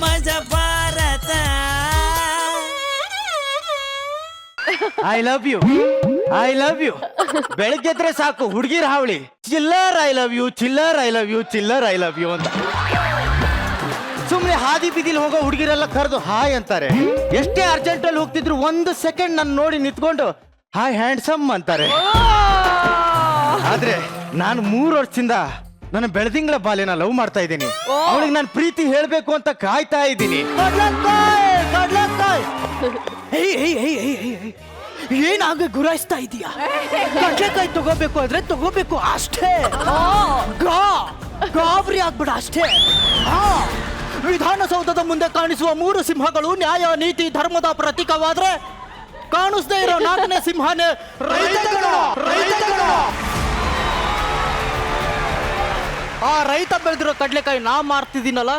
ಮಜ Bharat. I love you ಬೆಳಗ್ಗೆ ಎದ್ರೆ ಸಾಕು ಹುಡುಗಿರ ಹಾವಳಿ ಚಿಲ್ಲರ್ ಐ ಲವ್ ಯು ಚಿಲ್ಲರ್ ಐ ಲವ್ ಯು ಚಿಲ್ಲರ್ ಐ ಲವ್ ಯು ಅಂತ. ಸುಮ್ನೆ ಹಾದಿ ಬೀದಿಲಿ ಹೋಗೋ ಹುಡುಗಿರೆಲ್ಲ ಕರೆದು ಹಾಯ್ ಅಂತಾರೆ. ಎಷ್ಟೇ ಅರ್ಜೆಂಟ್ ಅಲ್ಲಿ ಹೋಗ್ತಿದ್ರು 1 ಸೆಕೆಂಡ್ ನನ್ನ ನೋಡಿ ನಿಂತ್ಕೊಂಡು ಹಾಯ್ ಹ್ಯಾಂಡ್ಸಮ್ ಅಂತಾರೆ. ಆದ್ರೆ ನಾನು 3 ವರ್ಷದಿಂದ ನನ್ನ ಬೆಳದಿಂಗಳ ಬಾಲ್ಯನ ಲವ್ ಮಾಡ್ತಾ ಇದ್ದೀನಿ. ಅವಳಿಗೆ ನಾನು ಪ್ರೀತಿ ಹೇಳ್ಬೇಕು ಅಂತ ಕಾಯ್ತಾ ಇದ್ದೀನಿ. ಏನಾಗ ಗುರಾಯಿಸ್ತಾ ಇದೀಯಾ? ಕಡ್ಲೆಕಾಯಿ ತಗೋಬೇಕು ಆದ್ರೆ ತಗೋಬೇಕು ಅಷ್ಟೇ. ಗಾಬರಿ ಆಗ್ಬಿಡ ಅಷ್ಟೇ. ವಿಧಾನಸೌಧದ ಮುಂದೆ ಕಾಣಿಸುವ 3 ಸಿಂಹಗಳು ನ್ಯಾಯ ನೀತಿ ಧರ್ಮದ ಪ್ರತೀಕವಾದ್ರೆ ಕಾಣಿಸ್ದೇ ಇರೋ 4ನೇ ಸಿಂಹನೇ ರೈತಗಳು. ಆ ರೈತ ಬೆಳೆದಿರೋ ಕಡ್ಲೆಕಾಯಿ ನಾ ಮಾರ್ತಿದ್ದೀನಲ್ಲ,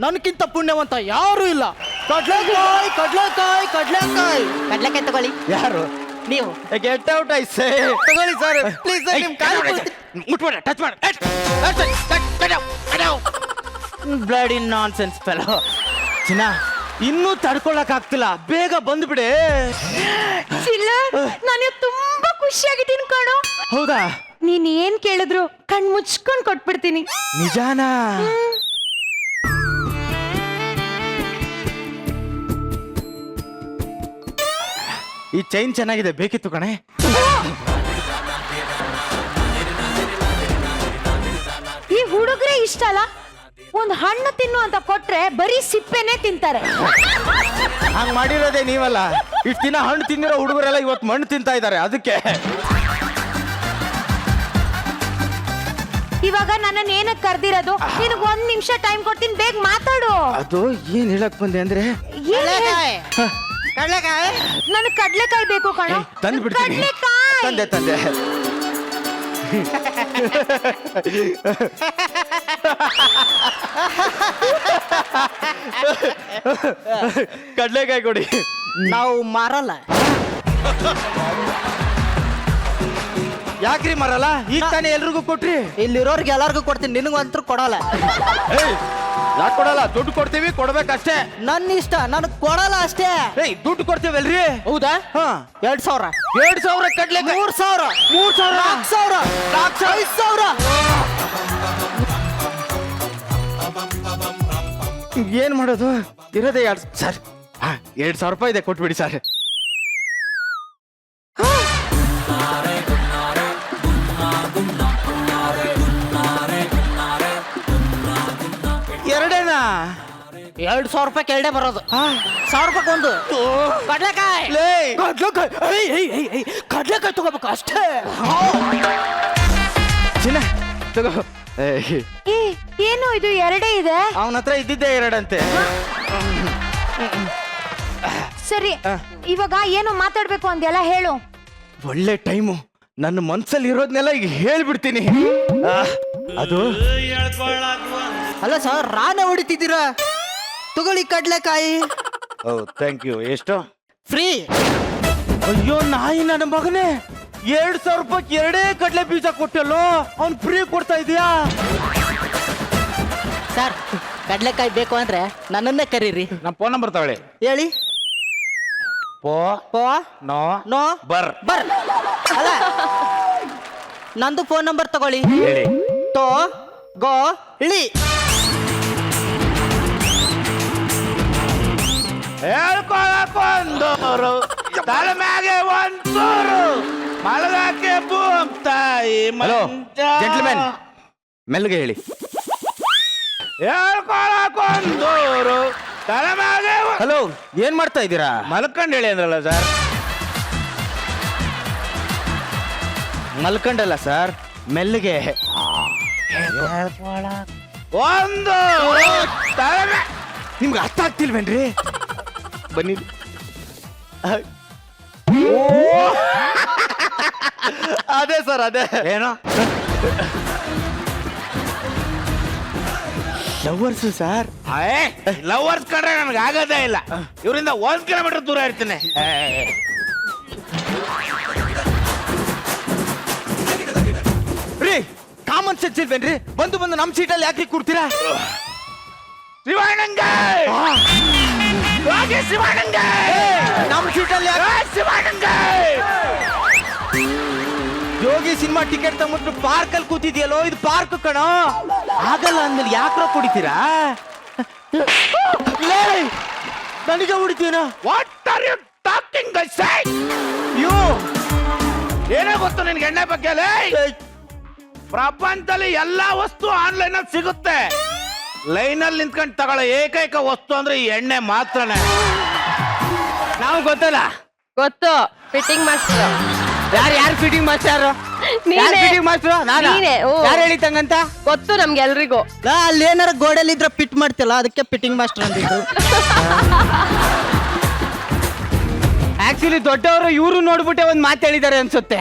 ನನ್ಕಿಂತ ಪುಣ್ಯವಂತ ಯಾರು ಇಲ್ಲ. ಕಡ್ಲೆಕಾಯಿ ತಗೊಳ್ಳಿ. ಯಾರು ನೀವು ಗೆಟ್ ಔಟ್ ಐ ಸೇ. ತಗೊಳ್ಳಿ ಸರ್ ಪ್ಲೀಸ್ ಸರ್. ನಿಮ್ ಕಾಲು ಮುಟ್ಬೇಡ, ಟಚ್ ಮಾಡ. Bloody nonsense fellow. ಚಿನ್ನ ಇನ್ನೂ ತಡ್ಕೊಳಕ್ ಆಗ್ತಿಲ್ಲ, ಬೇಗ ಬಂದ್ಬಿಡೆ. ನಾನು ತುಂಬಾ ಖುಷಿಯಾಗಿದ್ದೀನಿ ಕಣೋ. ಹೌದಾ? ನೀನ್ ಏನ್ ಕೇಳಿದ್ರು ಕಣ್ ಮುಚ್ಕೊಂಡ್ ಕೊಟ್ಬಿಡ್ತೀನಿ. ನಿಜಾನಾ? ಈ ಚೈನ್ ಚೆನ್ನಾಗಿದೆ, ಬೇಕಿತ್ತು ಕಣೆ. ಈ ಹುಡುಗರೇ ಇಷ್ಟ ಅಲ್ಲ, ಒಂದ್ ಹಣ್ಣು ತಿನ್ನು ಅಂತ ಕೊಟ್ರೆ ಬರೀ ಸಿಪ್ಪೆನೆ ತಿಂತಾರೆ. ಹಂಗ್ ಮಾಡಿರೋದೇ ನೀವಲ್ಲ. ಇಷ್ಟು ದಿನ ಹಣ್ಣು ತಿಂದಿರೋ ಹುಡುಗರೆಲ್ಲ ಇವತ್ತು ಮಣ್ಣು ತಿಂತಾ ಇದ್ದಾರೆ. ಅದಕ್ಕೆ ಇವಾಗ ನನ್ನ ಏನಕ್ಕೆ ಕರ್ದಿರೋದು? ನಿನಗ್ 1 ನಿಮಿಷ ಟೈಮ್ ಕೊಡ್ತೀನಿ, ಬೇಗ ಮಾತಾಡು. ಅದು ಏನ್ ಹೇಳಕ್ ಬಂದೆ ಅಂದ್ರೆ, ನನಗ್ ಕಡ್ಲೆಕಾಯಿ ಬೇಕು ಕಣ. ತಂದು ಬಿಡ್ತೀನಿ. ತಂದೆ ಕಡ್ಲೆಕಾಯಿ ಕೊಡಿ. ನಾವು ಮಾರಲ್ಲ. ಯಾಕ್ರಿ ಮಾರಲ್ಲ? ಈಗ ತಾನೇ ಎಲ್ರಿಗೂ ಕೊಟ್ರಿ. ಇಲ್ಲಿರೋರ್ಗೆ ಎಲ್ಲಾರ್ಗು ಕೊಡ್ತೀನಿ, ನಿನಗಂತೂ ಕೊಡಲ್ಲ. ಯಾಕೆ ಕೊಡಲ್ಲ? ದುಡ್ಡು ಕೊಡ್ತೀವಿ, ಕೊಡ್ಬೇಕಷ್ಟೇ. ನನ್ನ ಇಷ್ಟ, ನನಗ್ ಕೊಡಲ್ಲ ಅಷ್ಟೇ. ದುಡ್ಡು ಕೊಡ್ತೀವಲ್ರಿ? ಹೌದಾ? 2,000 2,000 ಕಡ್ಲೆಕಾಯಿ. 3,000 4,000 5,000. ಏನ್ ಮಾಡೋದು? ಇರೋದೇ 2 ಸರ್. 2,000 ರೂಪಾಯಿ ಇದೆ, ಕೊಟ್ಬಿಡಿ ಸರ್. ಎರಡೇನಾ? 2,000 ರೂಪಾಯಿ ಕೆಳಡೆ ಬರೋದು. 1,000 ರೂಪಾಯಿ ಒಂದು ಕಡ್ಲೆಕಾಯಿ. ಕಡ್ಲೆಕಾಯಿ ತಗೋಬೇಕು ಅಷ್ಟೇ. ಚಿನ್ನ ತಗೋ. ಏನು ಇದು 2 ಇದೆ? ಅವನ ಹತ್ರ ಇದ್ದಿದ್ದೆ 2 ಅಂತೆ. ಸರಿ, ಇವಾಗ ಏನು ಮಾತಾಡ್ಬೇಕು ಅಂದೆಲ್ಲ ಹೇಳು. ಒಳ್ಳೆ ಟೈಮು. ನನ್ನ ಮನ್ಸಲ್ಲಿ ಇರೋದ್ನೆಲ್ಲ ಈಗ ಹೇಳ್ಬಿಡ್ತೀನಿ. ಅದು ಅಲ್ಲ ಸರ್, ರಾನ ಹೊಡಿತಿದ್ದೀರಾ? ತಗೊಳ್ಳಿ ಕಡ್ಲೆಕಾಯಿ. Thank you. ಎಷ್ಟು? ಫ್ರೀ. ಅಯ್ಯೋ ನಾಯಿ ನನ್ನ ಮಗನೇ, 2,000 ರೂಪಾಯಿ 2 ಕಡ್ಲೆ ಬೀಜ ಕೊಟ್ಟಲ್ಲೋ, ಅವ್ನು ಫ್ರೀ ಕೊಡ್ತಾ ಇದೀಯಾ? ಸರ್, ಕಡ್ಲೆಕಾಯಿ ಬೇಕು ಅಂದ್ರೆ ನನ್ನನ್ನೇ ಕರೀರಿ. ನಮ್ಮ ಫೋನ್ ನಂಬರ್ ತಗೊಳ್ಳಿ. ಹೇಳಿ. ಪೋ ನೋ ನೋ ಬರ್. ಅಲ್ಲ, ನಂದು ಫೋನ್ ನಂಬರ್ ತಗೊಳ್ಳಿ. ಹೇಳಿ. ತೋ ಗೋ ಇಳಿ. ಹೇಳ್ಕೊಳಕೊಂದೋರು ತಲೆ ಮ್ಯಾಗೆ ಒಂದೂರು ಮಲಗಾಕೆ ಬೂಮ್ ತಾಯಿ. ಹಲೋ ಜೆಂಟ್ಲ್ಮನ್, ಮೆಲ್ಗೆ ಹೇಳಿ. ಹೇಳ್ಕೊಳಕೊಂದೋರು ತಲೆ ಮ್ಯಾಗೆ. ಹಲೋ, ಏನ್ ಮಾಡ್ತಾ ಇದ್ದೀರಾ? ಮಲ್ಕಂಡ್ ಹೇಳಿ ಅಂದ್ರಲ್ಲ ಸರ್. ಮಲ್ಕಂಡಲ್ಲ ಸರ್, ಮೆಲ್ಗೆ. ಒಂದು ನಿಮ್ಗೆ ಅರ್ಥ ಆಗ್ತಿಲ್ವೇನ್ರಿ? ಬನ್ನಿ. ಅದೇ ಸರ್, ಅದೇ. ಏನೋ ಲವರ್ಸ್ ಸರ್. ಲವರ್ಸ್ ಕಂಡ್ರೆ ನನಗೆ ಆಗೋದೇ ಇಲ್ಲ. ಇವರಿಂದ 1 ಕಿಲೋಮೀಟರ್ ದೂರ ಇರ್ತೀನಿ. ರೀ, ಕಾಮನ್ ಸೆನ್ಸ್ ಇಲ್ವೇನ್ರಿ? ಬಂದು ನಮ್ಮ ಸೀಟಲ್ಲಿ ಯಾಕೆ ಕೂರ್ತೀರಾ? ಶಿವಾನಂಗೆ ಹೋಗಿ ಶಿವಾನಂಗೆ ನಮ್ಮ ಸೀಟಲ್ಲಿ ಶಿವಾನಂಗೆ ಯೋಗಿ ಸಿನಿಮಾ ಟಿಕೆಟ್ ತಗೊಂಡ್ಬಿಟ್ಟು ಪಾರ್ಕ್ ಅಲ್ಲಿ ಕೂತಿದ್ಯಲ್ಲೋ ಇದು ಪಾರ್ಕ್ ಕಣೋ ಆಗಲ್ಲ ಅಂದ್ಮೇಲೆ ಯಾಕ್ರೋ ಕುಡಿತೀರಾ ಲೇ, ನನಗೆ ಹೊಡಿತೀನ what are you talking you ಏನೋ ಗೊತ್ತು ನಿನ್ಗೆ ಎಣ್ಣೆ ಬಗ್ಗೆ ಲೇ? ಪ್ರಪಂಚದಲ್ಲಿ ಎಲ್ಲಾ ವಸ್ತು ಆನ್ಲೈನ್ ಅಲ್ಲಿ ಸಿಗುತ್ತೆ ಲೈನ್ ಅಲ್ಲಿ ನಿಂತ್ಕೊಂಡು ತಗೊಳ್ಳೋ ಏಕೈಕ ವಸ್ತು ಅಂದ್ರೆ ಈ ಎಣ್ಣೆ ಮಾತ್ರನೇ. ನಾವು ಗೊತ್ತಲ್ಲ ಗೊತ್ತು ಫಿಟ್ಟಿಂಗ್ ಮಾಸ್ಟರ್ ಯಾರು ಫಿಟ್ಟಿಂಗ್ ಮಾಸ್ಟರ್ ನೀನೇ. ಫಿಟ್ಟಿಂಗ್ ಮಾಸ್ಟರ್ ನೀನೇ, ಓ. ಯಾರು ಹೇಳಿತಂಗಂತ ಗೊತ್ತು ನಮ್ಗೆ ಎಲ್ರಿಗೂ. ಅಲ್ಲಿ ಏನಾರ ಗೋಡೆಯಲ್ಲಿ ಇದ್ರೆ ಪಿಟ್ ಮಾಡ್ತಿಲ್ಲ ಅದಕ್ಕೆ ಪಿಟ್ಟಿಂಗ್ ಮಾಸ್ಟರ್ ಅಂದಿದ್ದು. ಆಕ್ಚುಲಿ ದೊಡ್ಡವರು ಇವರು ನೋಡ್ಬಿಟ್ಟೆ ಒಂದ್ ಮಾತು ಹೇಳಿದ್ದಾರೆ ಅನ್ಸುತ್ತೆ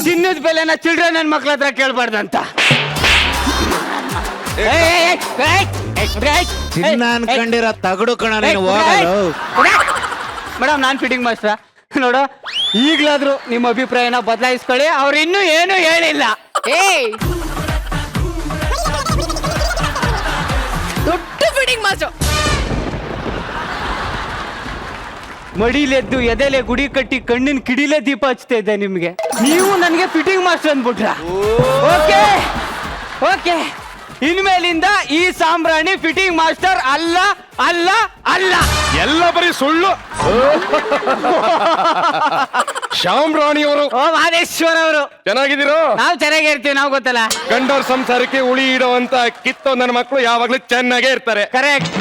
ಚಿನ್ನದ ಬೆಲೆನ ಚಿಲ್ಡ್ರನ್ ನನ್ನ ಮಕ್ಳ ಹತ್ರ ಕೇಳ್ಬಾರ್ದಂತ ಚಿನ್ನ ಅನ್ಕೊಂಡಿರೋ ತಗಡು ಕಣ ನೀನು ಹೋಗಲು. ಮೇಡಮ್ ನಾನ್ ಫಿಟ್ಟಿಂಗ್ ಮಾಸ್ಟರ್ ನೋಡು ಈಗ್ಲಾದ್ರು ನಿಮ್ಮ ಅಭಿಪ್ರಾಯನ ಬದಲಾಯಿಸ್ಕೊಳ್ಳಿ ಅವ್ರು ಇನ್ನೂ ಏನು ಹೇಳಿಲ್ಲ ಏಯ್ ದೊಡ್ಡ ಫಿಟ್ಟಿಂಗ್ ಮಾಸ್ಟರ್. ಮಡಿಲೆದ್ದು ಎದೆಲೆ ಗುಡಿ ಕಟ್ಟಿ ಕಣ್ಣಿನ ಕಿಡಿಲೆ ದೀಪ ಹಚ್ತಾ ಇದ್ದೆ ನಿಮ್ಗೆ ನೀವು ನನಗೆ ಫಿಟ್ಟಿಂಗ್ ಮಾಸ್ಟರ್ ಅಂದ್ಬಿಟ್ರ ಓಕೆ ಓಕೆ ಇನ್ಮೇಲಿಂದ ಈ ಸಾಂಬ್ರಾಣಿ ಫಿಟ್ಟಿಂಗ್ ಮಾಸ್ಟರ್ ಅಲ್ಲ ಅಲ್ಲ ಅಲ್ಲ ಎಲ್ಲ ಬರೀ ಸುಳ್ಳು. ಶ್ಯಾಮ್ ರಾಣಿಯವರು ಓ ಮಾದೇಶ್ವರ ಅವರು ಚೆನ್ನಾಗಿದ್ದೀರೋ? ನಾವು ಚೆನ್ನಾಗಿರ್ತೀವಿ ನಾವು ಗೊತ್ತಲ್ಲ ಗಂಡವ್ರ ಸಂಸಾರಕ್ಕೆ ಉಳಿ ಇಡುವಂತ ಕಿತ್ತೋ ನನ್ನ ಮಕ್ಕಳು ಯಾವಾಗ್ಲೂ ಚೆನ್ನಾಗೇ ಇರ್ತಾರೆ. ಕರೆಕ್ಟ್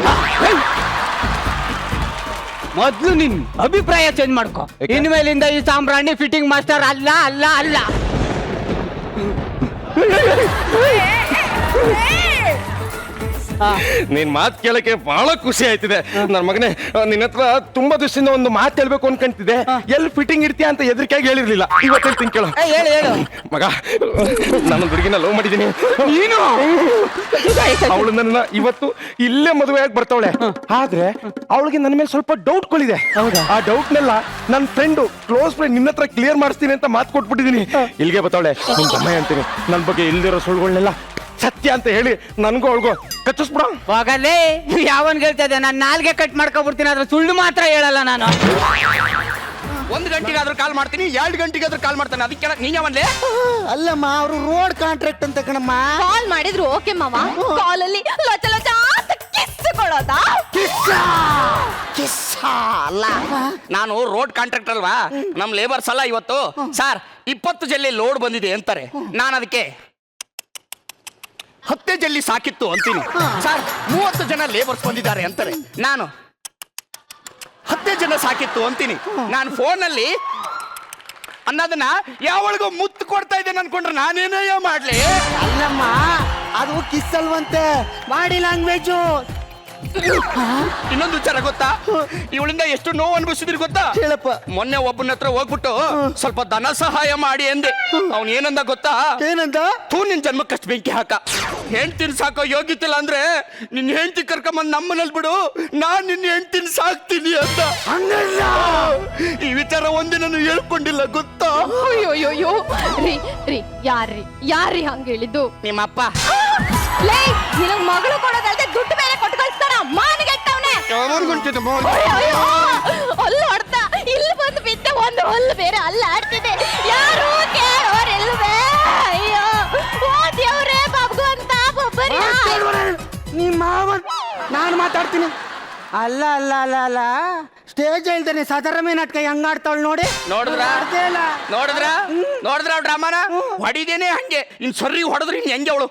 ಮೊದ್ಲು ನಿನ್ ಅಭಿಪ್ರಾಯ ಚೇಂಜ್ ಮಾಡ್ಕೊ ಇನ್ಮೇಲಿಂದ ಈ ಸಾಂಬ್ರಾಣಿ ಫಿಟ್ಟಿಂಗ್ ಮಾಸ್ಟರ್ ಅಲ್ಲ ಅಲ್ಲ ಅಲ್ಲ ನೀನ್ ಮಾತ್ ಕೇಳಕ್ಕೆ ಬಹಳ ಖುಷಿ ಆಯ್ತಿದೆ ನನ್ ಮಗನೇ. ನಿನ್ನ ಹತ್ರ ತುಂಬಾ ದಿವಸದಿಂದ ಒಂದು ಮಾತು ಹೇಳ್ಬೇಕು ಅನ್ಕೊಂತಿದ್ದೆ. ಎಲ್ಲಿ ಫಿಟ್ಟಿಂಗ್ ಇಡ್ತೀಯ ಅಂತ ಎದ್ರಿಕಾಗಿ ಹೇಳಿರ್ಲಿಲ್ಲ. ಇವತ್ತು ಹೇಳ್ತೀನಿ ಕೇಳು ಹೇಳು ಹೇಳು ಮಗ. ನಾನು ಹುಡುಗಿನ ಲವ್ ಮಾಡಿದ್ದೀನಿ. ನೀನು ಅವಳು ನನ್ನ ಇವತ್ತು ಇಲ್ಲೇ ಮದುವೆಯಾಗಿ ಬರ್ತಾವಳೆ. ಆದ್ರೆ ಅವಳಿಗೆ ನನ್ನ ಮೇಲೆ ಸ್ವಲ್ಪ ಡೌಟ್ಗಳಿದೆ. ಆ ಡೌಟ್ ನೆಲ್ಲ ನನ್ನ ಫ್ರೆಂಡು ಕ್ಲೋಸ್ ಫ್ರೆಂಡ್ ನಿನ್ನ ಹತ್ರ ಕ್ಲಿಯರ್ ಮಾಡಿಸ್ತೀನಿ ಅಂತ ಮಾತು ಕೊಟ್ಬಿಟ್ಟಿದೀನಿ. ಇಲ್ಲಿಗೆ ಬರ್ತಾವಳೆ ನಿನ್ ತಮ್ಮ ಅಂತೀನಿ. ನನ್ನ ಬಗ್ಗೆ ಇಲ್ದಿರೋ ಸುಳ್ಳುಗಳನ್ನೆಲ್ಲ ಸತ್ಯ ಅಂತ ಹೇಳಿ ನನ್ಗೂ ಅವಳಿಗೂ ಕಚ್ಚಿಸ್ಬಿಡ. ಹೋಗಲ್ಲೇ ಯಾವನ್ ಹೇಳ್ತಾ ಇದ್ದೆ ನಾನು ನಾಲ್ಗೆ ಕಟ್ ಮಾಡ್ಕೊಬಿಡ್ತೀನಿ ಆದ್ರೆ ಸುಳ್ಳು ಮಾತ್ರ ಹೇಳಲ್ಲ ನಾನು. 1 ಗಂಟೆಗಾದ್ರೂ ಕಾಲ್ ಮಾಡ್ತೀನಿ 2 ಗಂಟೆಗಾದ್ರೂ ಕಾಲ್ ಮಾಡ್ತಾನೆ ಅದಕ್ಕೆ ನೀನ್ ಯಾವನ್ಲೇ? ಅಲ್ಲಮ್ಮ ಅವರು ರೋಡ್ ಕಾಂಟ್ರಾಕ್ಟ್ ಅಂತ ಕಣಮ್ಮ. ಕಾಲ್ ಮಾಡಿದ್ರು ಓಕೆ ಮಾವ. ಕಾಲಲ್ಲಿ ಲೊಚ ಲೊಚ ಅಂತ ಕಿಸ್ ಕೊಡೋದಾ? ಅಲ್ಲ ನಾನು ರೋಡ್ ಕಾಂಟ್ರಾಕ್ಟರ್ ಅಲ್ವಾ. ನಮ್ ಲೇಬರ್ಸ್ ಅಲ್ಲ ಇವತ್ತು ಸರ್ 20 ಜಲ್ಲಿ ಲೋಡ್ ಬಂದಿದೆ ಅಂತಾರೆ. ನಾನು ಅದಕ್ಕೆ 10 ಜಲ್ಲಿ ಸಾಕಿತ್ತು ಅಂತೀನಿ. ಸರ್ 30 ಜನ ಲೇಬರ್ಸ್ ಬಂದಿದ್ದಾರೆ ಅಂತಾರೆ. ನಾನು 10 ಜನ ಸಾಕಿತ್ತು ಅಂತೀನಿ. ನಾನು ಫೋನಲ್ಲಿ ಅನ್ನೋದನ್ನ ಯಾವಳಿಗೂ ಮುತ್ತು ಕೊಡ್ತಾ ಇದ್ದೇನೆ ಅನ್ಕೊಂಡ್ರೆ ನಾನೇನೋ ಮಾಡ್ಲಿ. ಅಲ್ಲಮ್ಮ ಅದು ಕಿಸ್ ಅಲ್ವಂತೆ ಬಾಡಿ ಲ್ಯಾಂಗ್ವೇಜು. ಇನ್ನೊಂದು ವಿಚಾರ ಗೊತ್ತಾ? ಇವಳಿಂದ ಎಷ್ಟು ನೋವು ಅನುಭವಿಸಿದ್ರಿ ಗೊತ್ತಾ? ಹೇಳಪ್ಪ. ಮೊನ್ನೆ ಒಬ್ಬನ ಹತ್ರ ಹೋಗ್ಬಿಟ್ಟು ಸ್ವಲ್ಪ ಧನ ಸಹಾಯ ಮಾಡಿ ಅಂದೆ. ಅವ್ನು ಏನಂದ ಗೊತ್ತಾ? ಏನಂದ? ತೂ ನಿನ್ ಜನ್ಮಕ್ಕಷ್ಟು ಬೆಂಕಿ ಹಾಕ. ಹೆಂಡ್ತಿನ ಸಾಕೋ ಯೋಗ್ಯತಿಲ್ಲ ಅಂದ್ರೆ ನಿನ್ ಹೆಂಡ್ತಿ ಕರ್ಕೊಂಬಂದ್ ನಮ್ಮನೇಲಿ ಬಿಡು, ನಾನ್ ನಿನ್ನ ಹೆಂಡ್ತಿನ ಸಾಕ್ತೀನಿ ಅಂತ. ಈ ವಿಚಾರ ಒಂದೇ ನಾನು ಹೇಳ್ಕೊಂಡಿಲ್ಲ ಗೊತ್ತಾ? ಅಯ್ಯೋಯ್ಯೋ ರೀ ರೀ ಯಾರ್ರಿ ಹಂಗ ಹೇಳಿದ್ದು? ನಿಮ್ಮಪ್ಪ. ಲೇ ನಿನಗ್ ಮಗಳು ಕೊಡೋದಲ್ದೆ ದುಡ್ಡು ಬೇರೆ ಕೊಟ್ಟು ಕಳಿಸ್ತಾನ. ಮಾನಿಗೆ ಇಟ್ಟವನೆ ಅಲ್ಲ ಹೊಡ್ತಾ ಇಲ್ಲಿ ಬಂದು ಬಿದ್ದೆ. ಒಂದು ಹಲ್ಲು ಬೇರೆ ಅಲ್ಲ ಆಡ್ತಿದೆ. ಯಾರು ಕೇಳೋರಿಲ್ವೇ? ಅಯ್ಯೋ ಓ ದೇವ್ರೇ ಭಗವಂತ ಒಬ್ಬರಿ. ನಿಮ್ಮ ಮಾವನ್ ನಾನು ಮಾತಾಡ್ತೀನಿ. ಅಲ್ಲ ಅಲ್ಲ ಅಲ್ಲ ಅಲ್ಲ ಸ್ಟೇಜ್ ಹೇಳ್ತಾನೆ ಸಾಧಾರಣ ನಾಟಕ ಹೆಂಗ್ ಆಡ್ತಾವಳು ನೋಡಿ. ನೋಡಿದ್ರ ನೋಡಿದ್ರ ಡ್ರಾಮಾನ ಹೊಡಿದೇನೆ ಹಂಗೆ. ಇನ್ ಸರಿ ಹೊಡೆದ್ರಿ ಇನ್ ಹೆಂಗೆ ಅವಳು?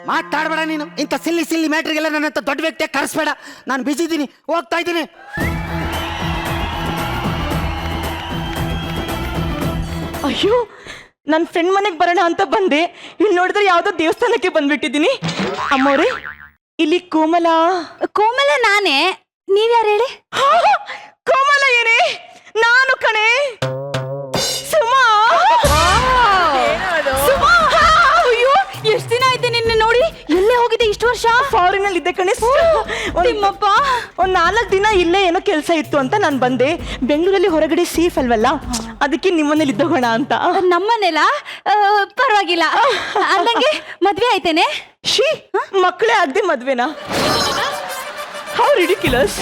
ಮಾತಾಡ್ಬೇಡ ನೀನು. ಇಂಥ ಸಿಲ್ಲಿ ಸಿಲ್ಲಿ ಮ್ಯಾಟ್ರಿಗೆಲ್ಲ ನನ್ನ ಹತ್ರ ದೊಡ್ಡ ವ್ಯಕ್ತಿ ಕರೆಸ್ಬೇಡ. ನಾನು ಬಿಸಿ ಇದ್ದೀನಿ, ಹೋಗ್ತಾ ಇದ್ದೀನಿ. ಅಯ್ಯೋ ನನ್ನ ಫ್ರೆಂಡ್ ಮನೆಗೆ ಬರೋಣ ಅಂತ ಬಂದೆ. ಇಲ್ಲಿ ನೋಡಿದ್ರೆ ಯಾವ್ದೋ ದೇವಸ್ಥಾನಕ್ಕೆ ಬಂದ್ಬಿಟ್ಟಿದ್ದೀನಿ. ಅಮ್ಮವ್ರೆ ಇಲ್ಲಿ ಕೋಮಲ ನಾನೇ. ನೀವ್ಯಾರು ಹೇಳಿ? ಕೋಮಲ ಏನೇ? ನಾನು ಕಣೆ ಸುಮಾ. ಸುಮಾ ಅಯ್ಯೋ ಎಷ್ಟು ದಿನ ಆಯ್ತು ನಿನ್ನೆ ನೋಡಿ. ಎಲ್ಲೇ ಹೋಗಿದೆ ಇಷ್ಟು ವರ್ಷ? ಫಾರಿನ್ ಅಲ್ಲಿ ಇದ್ದೆ ಕಣೆ. ನಿಮ್ಮಪ್ಪ ಒಂದ್ 4 ದಿನ ಇಲ್ಲೇ ಏನೋ ಕೆಲಸ ಇತ್ತು ಅಂತ ನಾನು ಬಂದೆ. ಬೆಂಗಳೂರಲ್ಲಿ ಹೊರಗಡೆ ಸೇಫ್ ಅಲ್ವಲ್ಲ, ಅದಕ್ಕೆ ನಿಮ್ಮನೇಲಿ ಇದ್ದೋಗೋಣ ಅಂತ. ನಮ್ಮನೆಲ್ಲ ಪರವಾಗಿಲ್ಲ. ಅಂದಂಗೆ ಮದ್ವೆ ಆಯ್ತೇನೆ? ಶೀ ಮಕ್ಕಳೇ ಆಗದೆ ಮದ್ವೆನಾ? ರಿಡಿಕ್ಯುಲಸ್.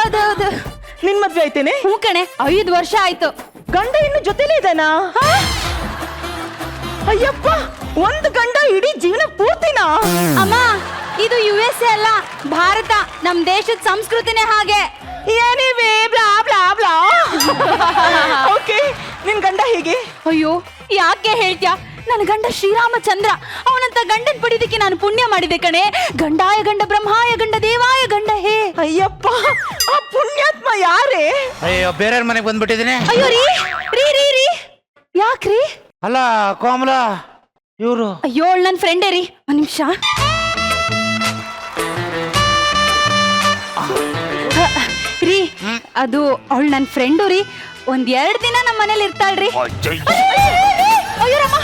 ಅದೌದು. ನಿನ್ ಮದ್ವೆ ಆಯ್ತೇನೆ? ಹೂ ಕಣೆ, 5 ವರ್ಷ ಆಯ್ತು. ಗಂಡ ಇನ್ನು ಜೊತೆಲೇ ಇದ್ದಾನಾ? ಅಯ್ಯಪ್ಪ, ಒಂದು ಗಂಡ ಇಡೀ ಜೀವನ ಪೂರ್ತಿನಾ? ಅಮ್ಮ, ಇದು USA ಅಲ್ಲ, ಭಾರತ. ನಮ್ ದೇಶದ ಸಂಸ್ಕೃತಿನೇ ಹಾಗೆ. ಏನಿವೆ ಬ್ಲಾ ಬ್ಲಾ ಬ್ಲಾ. ಓಕೆ, ನಿನ್ ಗಂಡ ಹೇಗೆ? ಅಯ್ಯೋ, ಯಾಕೆ ಹೇಳ್ತ್ಯಾ? ನನ್ನ ಗಂಡ ಶ್ರೀರಾಮಚಂದ್ರ. ಅವನಂತ ಗಂಡನ್ ಪಡಿದಕ್ಕೆ ನಾನು ಪುಣ್ಯ ಮಾಡಿದೆ ಕಣೆ. ಗಂಡಾಯ ಗಂಡ ಬ್ರಹ್ಮಾಯ ಗಂಡ ದೇವಾಯ ಗಂಡ ಹೇ. ಅಯ್ಯಪ್ಪ, ಆ ಪುಣ್ಯಾತ್ಮ ಯಾರೇ? ಅಯ್ಯೋ, ಬೇರೆಯವ್ರ ಮನೆಗೆ ಬಂದ್ಬಿಟ್ಟಿದ್ದೀನಿ. ಅಯ್ಯೋ ರೀ ರೀ ರೀ ರೀ, ಯಾಕ್ರಿ? ಅಲ್ಲ ಕೋಮಲ, ಇವರು ಅಯ್ಯೋ, ನನ್ನ ಫ್ರೆಂಡೇ ರೀ. ಒಂದ್ ನಿಮಿಷ. ರೀ, ಅದು ಅವಳು ನನ್ನ ಫ್ರೆಂಡು ರೀ. 1-2 ದಿನ ನಮ್ಮ ಮನೇಲಿ ಇರ್ತಾಳ್ರಿ. ಅಯ್ಯೋ ರಾಮ.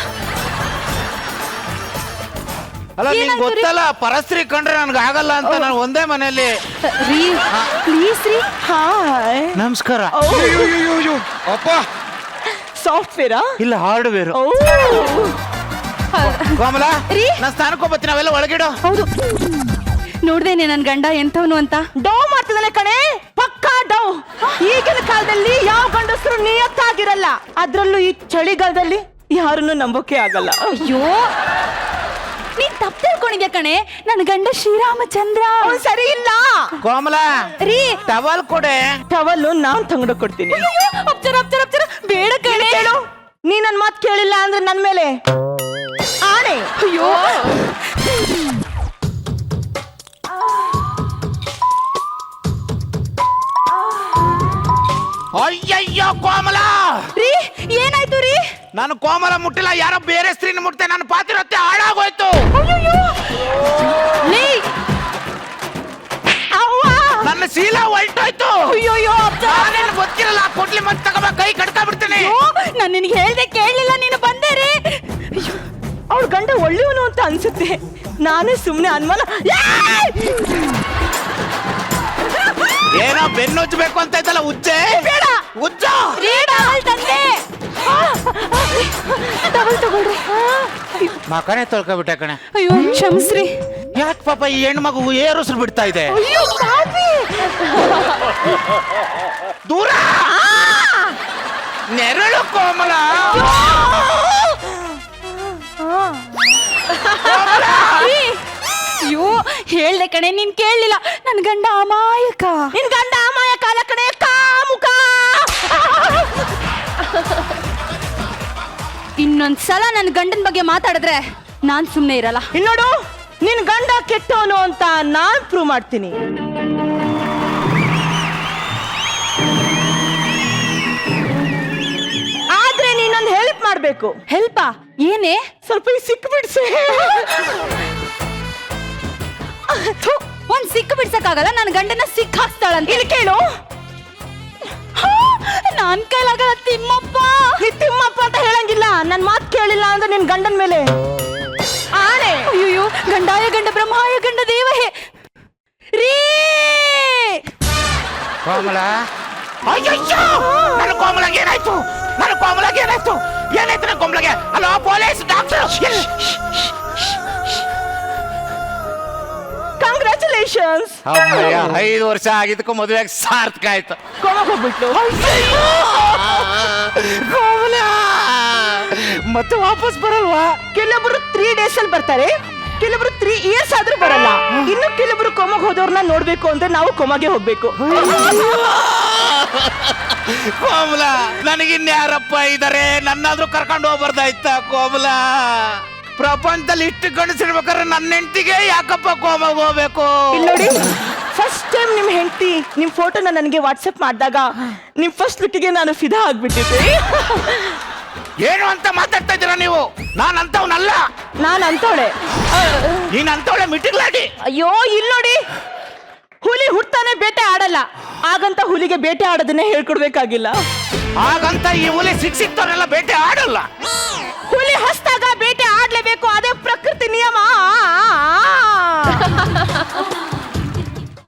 ಅಲ್ಲ, ನಿಂಗೆ ಏನಾಯ್ತು ರೀ? ಗೊತ್ತಲ್ಲ, ಪರಸ್ತ್ರೀ ಕಂಡ್ರೆ ನನ್ಗೆ ಆಗಲ್ಲ ಅಂತ ನಾನು ಒಂದೇ ಮನೆಯಲ್ಲಿ. ರೀ ಪ್ಲೀಸ್ ರೀ. ಹಾಯ್. ನಮಸ್ಕಾರ. ಅಪ್ಪ, ಸಾಫ್ಟ್ವೇರಾ? ಇಲ್ಲ, ಹಾರ್ಡ್ವೇರ್. ಓ, ಕೋಮಲ, ರೀ? ನಾನು ಸ್ಥಾನಕ್ಕೆ ಹೋಗ್ಬತ್ತೀನಿ, ನಾವೆಲ್ಲ ಒಳಗಿಡೋ. ಹೌದು, ನೋಡ್ದೇನೆ ನನ್ ಗಂಡ ಎಂಥವನು ಅಂತ. ಡೌ ಮಾಡ್ತಿದ್ದಾನೆ ಕಣೆ, ಪಕ್ಕಾ ಡೌ. ಈಗಿನ ಕಾಲದಲ್ಲಿ ಯಾವ ಗಂಡಸರು ನಿಯತ್ತಾಗಿರಲ್ಲ, ಅದ್ರಲ್ಲೂ ಈ ಚಳಿಗಾಲದಲ್ಲಿ ಯಾರನ್ನು ನಂಬೋಕೆ ಆಗಲ್ಲ. ಅಯ್ಯೋ, ನೀನ್ ತಪ್ಪು ತಿಳ್ಕೊಂಡಿದ್ಯಾ ಕಣೆ. ನನ್ನ ಗಂಡ ಶ್ರೀರಾಮಚಂದ್ರ. ಅವ್ನ್ ಸರಿ ಇಲ್ಲ. ಕೋಮಲ, ರೀ, ಟವಲ್ ಕೊಡೆ. ಟವಲ್ಲು ನಾನ್ ತಂಗಡ ಕೊಡ್ತೀನಿ. ಅಪ್ಚರ ಅಪ್ಚರ ಅಪ್ಚರ ಬೇಡ ಕಣೆ. ಕೇಳು, ನೀ ನನ್ ಮಾತ್ ಕೇಳಿಲ್ಲ ಅಂದ್ರೆ ನನ್ ಮೇಲೆ ಆಣೆ. ಅಯ್ಯೋ, ಅಯ್ಯಯ್ಯೋ ಕೋಮಲ, ರೀ ಏನಾಯ್ತು ರೀ? ನಾನು ಕೋಮಲ ಮುಟ್ಟಿಲ್ಲ, ಯಾರೋ ಬೇರೆ ಸ್ತ್ರೀನ ಮುಟ್ತೆ. ನನ್ನ ಪಾತಿರತ್ತೆ ಹಾಳಾಗೋಯ್ತು. ಲೇ, ನನ್ನ ಶೀಲ ಹೊಲ್ಟೋಯ್ತು. ಅಯ್ಯೋಯ್ಯೋ, ನಾನೇನು ಗೊತ್ತಿರಲ್ಲ, ಕೊಡ್ಲಿ ಮತ್ತೆ ತಗೋಬ, ಕೈ ಕಡ್ಕ ಬಿಡ್ತೀನಿ. ನಾನು ನಿನಗೆ ಹೇಳ್ದೆ ಕೇಳಲಿಲ್ಲ, ನೀನು ಬಂದೆ ರೀ. ಅವಳ ಗಂಡ ಒಳ್ಳೆಯವನು ಅಂತ ಅನ್ಸುತ್ತೆ. ನಾನೇ ಸುಮ್ನೆ ಅನ್ಮಾನ. ಏನೋ ಬೆನ್ನುಜ್ಬೇಕು ಅಂತ ಇದ್ದಲ್ಲ, ಉಜ್ಜೆ ಬೇಡ. ಉಜ್ಜ. ರೀ, ಟವಲ್ ತಂದೆ. ಟವಲ್ ತಗೊಳ್ರಿ. ಮಕನೇ ತೊಳ್ಕೊಬಿಟ್ಟೆ ಕಣೆ. ಅಯ್ಯೋ, ಕ್ಷಮಿಸ್ರಿ. ಯಾಕೆ ಪಾಪ ಈ ಹೆಣ್ಮಗು ಏರುಸಿರು ಬಿಡ್ತಾ ಇದೆ? ಅಯ್ಯೋ ಪಾಪಿ. ದೂರ ನೆರಳು ಕೋಮಲ. ರೀ, ಅಯ್ಯೋ, ಹೇಳ್ದೆ ಕಣೆ, ನೀನ್ ಕೇಳಲಿಲ್ಲ. ನನ್ ಗಂಡ ಅಮಾಯಕ. ನಿನ್ ಗಂಡ ಅಮಾಯಕ ಅಲ್ಲ ಕಣೆ, ಕಾಮುಕ. ಇನ್ನೊಂದ್ಸಲ ನನ್ನ ಗಂಡನ ಬಗ್ಗೆ ಮಾತಾಡಿದ್ರೆ ನಾನ್ ಸುಮ್ನೆ ಇರಲ್ಲ. ಇನ್ನೋಡು, ನಿನ್ ಗಂಡ ಕೆಟ್ಟವನು ಅಂತ ನಾನ್ ಪ್ರೂವ್ ಮಾಡ್ತೀನಿ. ಆದ್ರೆ ನೀನೊಂದು ಹೆಲ್ಪ್ ಮಾಡ್ಬೇಕು. ಹೆಲ್ಪಾ? ಏನೇ? ಸ್ವಲ್ಪ ಈ ಸಿಕ್ ಬಿಡ್ಸೆ. ಥು, ಒಂದ್ ಸಿಕ್ಕ ಬಿಡ್ಸಕ್ಕಾಗಲ್ಲ, ನನ್ನ ಗಂಡನ ಸಿಕ್ಕ ಹಾಕ್ತಾಳಂತ. ಇಲ್ಲಿ ಕೇಳು, ನಾನ್ ಕೈಲಾಗಲ್ಲ ತಿಮ್ಮಪ್ಪ. ನೀ ತಿಮ್ಮಪ್ಪ ಅಂತ ಹೇಳಂಗಿಲ್ಲ. ನನ್ ಮಾತ್ ಕೇಳಿಲ್ಲ ಅಂದ್ರೆ ನಿನ್ ಗಂಡನ್ ಮೇಲೆ ಆಣೆ. ಅಯ್ಯೋ, ಗಂಡಾಯ ಗಂಡ ಬ್ರಹ್ಮಾಯ ಗಂಡ ದೇವಹೇ. ರೀ ಕೋಮಲ, ಅಯ್ಯಯ್ಯೋ, ನನ್ನ ಕೋಮಲಗೆ ಏನಾಯ್ತು? ನನ್ನ ಕೋಮಲಗೆ ಏನಾಯ್ತು? ಏನಾಯ್ತು ನನ್ನ ಕೋಮಲಗೆ? Hello police, doctor. ಕಂಗ್ರ್ಯಾಚುಲೇಷನ್ಸ್. 5 ವರ್ಷ ಆಗಿದ್ದಕ್ಕೂ ಮದುವೆಗೆ ಸಾರ್ಥಕ ಆಯ್ತು. ಕೋಮಕ್ ಹೋಗ್ಬಿಟ್ಲು. ಕೋಮಲ ಮತ್ತೆ ವಾಪಸ್ ಬರಲ್ವಾ? ಕೆಲವೊಬ್ರು 3 days ಅಲ್ಲಿ ಬರ್ತಾರೆ, ಕೆಲವೊಬ್ರು 3 years ಆದ್ರೂ ಬರಲ್ಲ. ಇನ್ನು ಕೆಲವೊಬ್ರು ಕೋಮಗ್ ಹೋದವ್ರನ್ನ ನೋಡ್ಬೇಕು ಅಂದ್ರೆ ನಾವು ಕೋಮಗೆ ಹೋಗ್ಬೇಕು. ಕೋಮಲ, ನನಗಿನ್ಯಾರಪ್ಪ ಇದಾರೆ? ನನ್ನಾದ್ರೂ ಕರ್ಕೊಂಡು ಹೋಗ್ಬಾರ್ದಾಯ್ತಾ ಕೋಮಲ? ಪ್ರಪಂಚದಲ್ಲಿ ಇಷ್ಟು ಗಂಡಸಿರ್ಬೇಕಾದ್ರೆ ನನ್ನ ಹೆಂಡತಿಗೆ ಯಾಕಪ್ಪ ಕೋಮಗ್ ಹೋಗ್ಬೇಕು? ಇಲ್ಲಿ ನೋಡಿ, ಫಸ್ಟ್ ಟೈಮ್ ನಿಮ್ ಹೆಂಡತಿ ನಿಮ್ ಫೋಟೋನ ನನಗೆ ವಾಟ್ಸಪ್ ಮಾಡಿದಾಗ ನಿಮ್ ಫಸ್ಟ್ ಲುಕ್ಕಿಗೆ ನಾನು ಫಿದಾ ಆಗ್ಬಿಟ್ಟಿದ್ದೆ. ಏನು ಅಂತ ಮಾತಾಡ್ತಾ ಇದ್ದೀರಾ ನೀವು? ನಾನು ಅಂತವನಲ್ಲ. ನಾನು ಅಂತವಳೆ. ನೀನ್ ಅಂತವಳೆ ಮಿಟಿಗ್ಲಾಡಿ. ಅಯ್ಯೋ, ಇಲ್ಲಿ ನೋಡಿ, ಹುಲಿ ಹುಟ್ಟಾನೆ ಬೇಟೆ ಆಡಲ್ಲ, ಹಾಗಂತ ಹುಲಿಗೆ ಬೇಟೆ ಆಡೋದನ್ನೇ ಹೇಳ್ಕೊಡ್ಬೇಕಾಗಿಲ್ಲ. ಹಾಗಂತ ಈ ಹುಲಿ ಸಿಕ್ತವರೆಲ್ಲ ಬೇಟೆ ಆಡಲ್ಲ. ಹುಲಿ ಹಸ್ದಾಗ ಬೇಟೆ ಆಡ್ಲೇಬೇಕು, ಅದೇ ಪ್ರಕೃತಿ ನಿಯಮ.